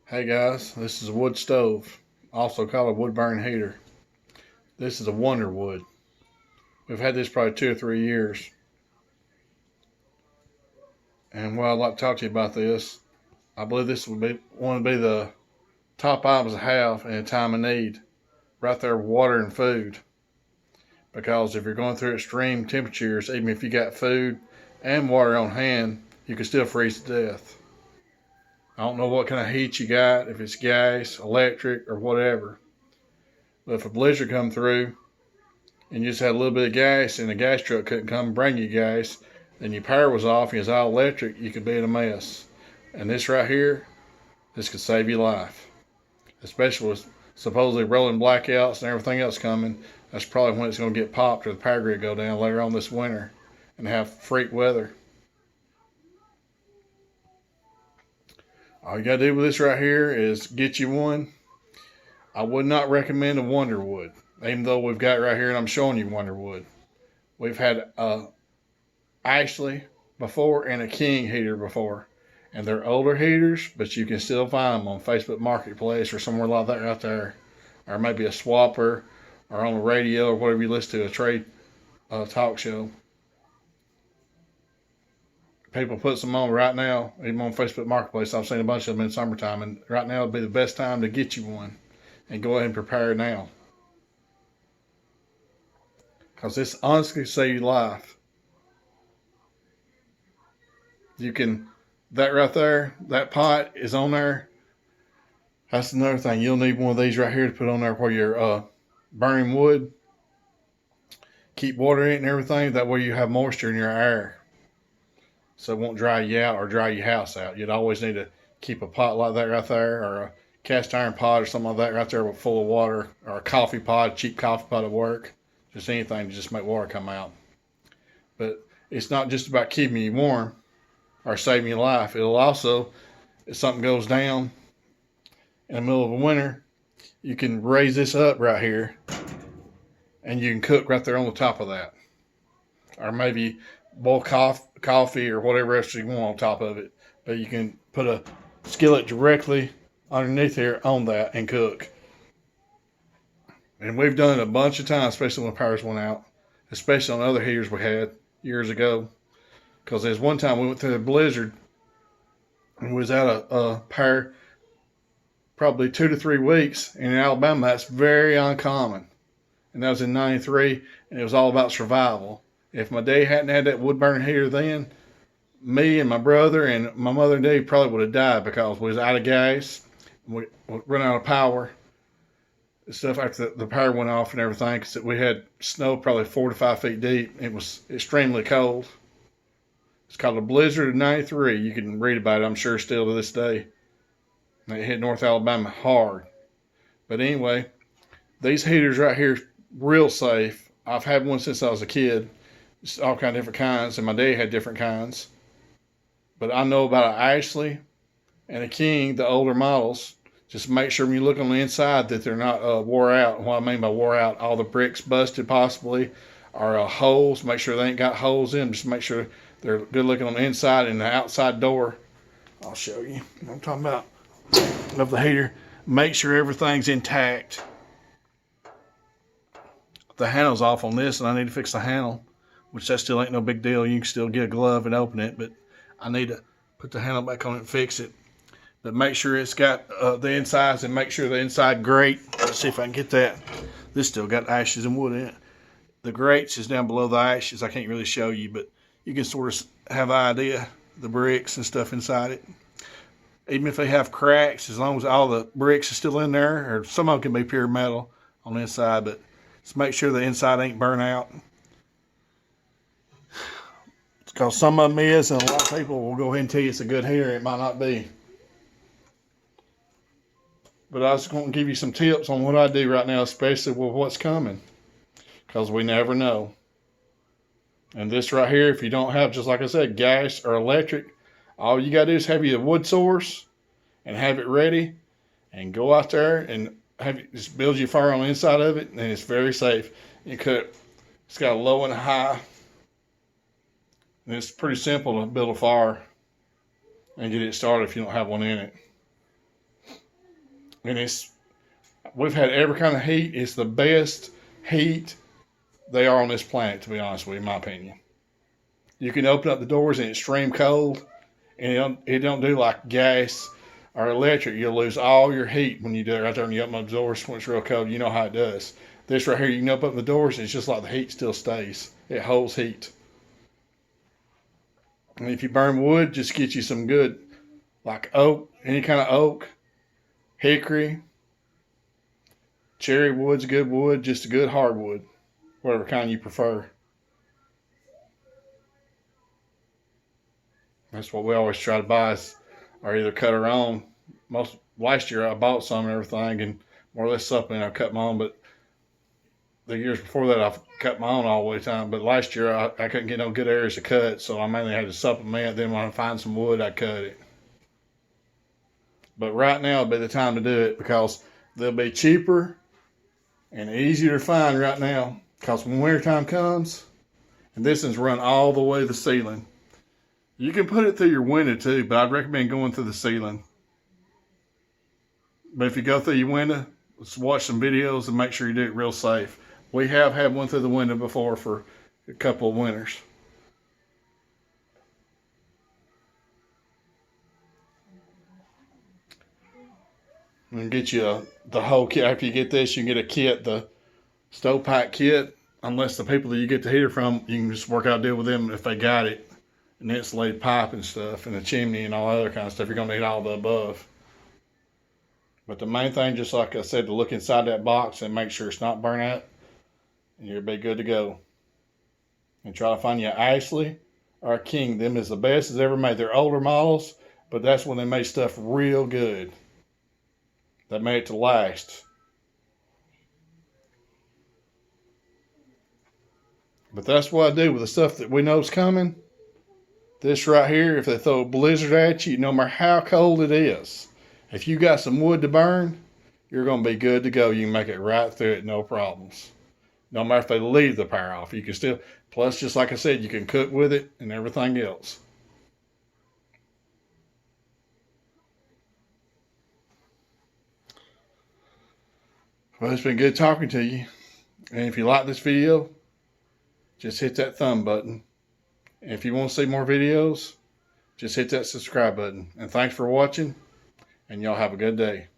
Hey guys, this is a wood stove, also called a wood burn heater. This is a Wonder Wood. We've had this probably 2 or 3 years. And what I'd like to talk to you about this, I believe this would be one to be the top items to have in a time of need. Right there, water and food. Because if you're going through extreme temperatures, even if you got food and water on hand, you can still freeze to death. I don't know what kind of heat you got, if it's gas, electric, or whatever. But if a blizzard come through and you just had a little bit of gas and the gas truck couldn't come and bring you gas, then your power was off and it's all electric, you could be in a mess. And this right here, this could save your life. Especially with supposedly rolling blackouts and everything else coming. That's probably when it's going to get popped or the power grid go down later on this winter and have freak weather. All you gotta do with this right here is get you one. I would not recommend a Wonder Wood, even though we've got it right here and I'm showing you Wonder Wood. We've had a Ashley before and a King heater before, and they're older heaters, but you can still find them on Facebook Marketplace or somewhere like that right there, or maybe a swapper or on the radio or whatever you listen to, a trade talk show. People put some on right now, even on Facebook Marketplace. I've seen a bunch of them in summertime, and right now would be the best time to get you one and go ahead and prepare now. Because this honestly saves your life. You can, that right there, that pot is on there. That's another thing. You'll need one of these right here to put on there where you're burning wood. Keep water in it and everything. That way you have moisture in your air, so it won't dry you out or dry your house out. You'd always need to keep a pot like that right there, or a cast iron pot or something like that right there full of water, or a coffee pot, a cheap coffee pot at work. Just anything to just make water come out. But it's not just about keeping you warm or saving your life. It'll also, if something goes down in the middle of a winter, you can raise this up right here and you can cook right there on the top of that. Or maybe boil coffee or whatever else you want on top of it. But you can put a skillet directly underneath here on that and cook. And we've done it a bunch of times, especially when powers went out, especially on other heaters we had years ago. Because there's one time we went through a blizzard and we was out of power probably 2 to 3 weeks. And in Alabama, that's very uncommon. And that was in '93, and it was all about survival. If my dad hadn't had that wood burning heater then, me and my brother and my mother and dad probably would have died because we was out of gas. We run out of power. Stuff after the power went off and everything, because we had snow probably 4 to 5 feet deep. It was extremely cold. It's called a blizzard of '93. You can read about it, I'm sure, still to this day. It hit North Alabama hard. But anyway, these heaters right here, real safe. I've had one since I was a kid. Just all kind of different kinds, and my dad had different kinds. But I know about an Ashley and a King, the older models. Just make sure when you look on the inside that they're not wore out. And what I mean by wore out, all the bricks busted possibly, or holes. Make sure they ain't got holes in them. Just make sure they're good looking on the inside and the outside door. I'll show you what I'm talking about of the heater. Make sure everything's intact. The handle's off on this, and I need to fix the handle, which that still ain't no big deal. You can still get a glove and open it, but I need to put the handle back on it and fix it. But make sure it's got the insides, and make sure the inside grate. Let's see if I can get that. This still got ashes and wood in it. The grates is down below the ashes. I can't really show you, but you can sort of have an idea the bricks and stuff inside it. Even if they have cracks, as long as all the bricks are still in there, or some of them can be pure metal on the inside, but just make sure the inside ain't burnt out. Because some of them is, and a lot of people will go ahead and tell you it's a good heater. It might not be. But I was going to give you some tips on what I do right now, especially with what's coming. Because we never know. And this right here, if you don't have, just like I said, gas or electric, all you got to do is have your wood source and have it ready. And go out there and just build your fire on the inside of it. And it's very safe. It's got a low and a high. And it's pretty simple to build a fire and get it started if you don't have one in it. And we've had every kind of heat. It's the best heat they are on this planet, to be honest with you, in my opinion. You can open up the doors in extreme cold, and it don't do like gas or electric. You'll lose all your heat when you do it right there and you open up the doors when it's real cold. You know how it does. This right here, you can open up the doors and it's just like the heat still stays. It holds heat. And if you burn wood, just get you some good, like oak, any kind of oak, hickory, cherry wood's good wood, just a good hardwood, whatever kind you prefer. That's what we always try to buy, or either cut our own. Last year I bought some and everything, and more or less supplement I cut my own. But the years before that I've cut my own all the time. But last year I couldn't get no good areas to cut, so I mainly had to supplement. Then when I find some wood, I cut it. But right now would be the time to do it because they'll be cheaper and easier to find right now. Because when wintertime comes, and this one's run all the way to the ceiling. You can put it through your window too, but I'd recommend going through the ceiling. But if you go through your window, let's watch some videos and make sure you do it real safe. We have had one through the window before for a couple of winters. And get you the whole kit. After you get this, you can get a kit, the stovepipe kit. Unless the people that you get the heater from, you can just work out a deal with them if they got it. An insulated pipe and stuff, and a chimney and all other kind of stuff. You're going to need all the above. But the main thing, just like I said, to look inside that box and make sure it's not burnt out, and you'll be good to go. And try to find you an Ashley or a King. Them is the best that's ever made. They're older models, but that's when they made stuff real good. They made it to last. But that's what I do with the stuff that we know is coming. This right here, if they throw a blizzard at you, no matter how cold it is, if you got some wood to burn, you're going to be good to go. You can make it right through it, no problems. No matter if they leave the power off, you can still, plus just like I said, you can cook with it and everything else. Well, it's been good talking to you. And if you like this video, just hit that thumb button. And if you want to see more videos, just hit that subscribe button. And thanks for watching, and y'all have a good day.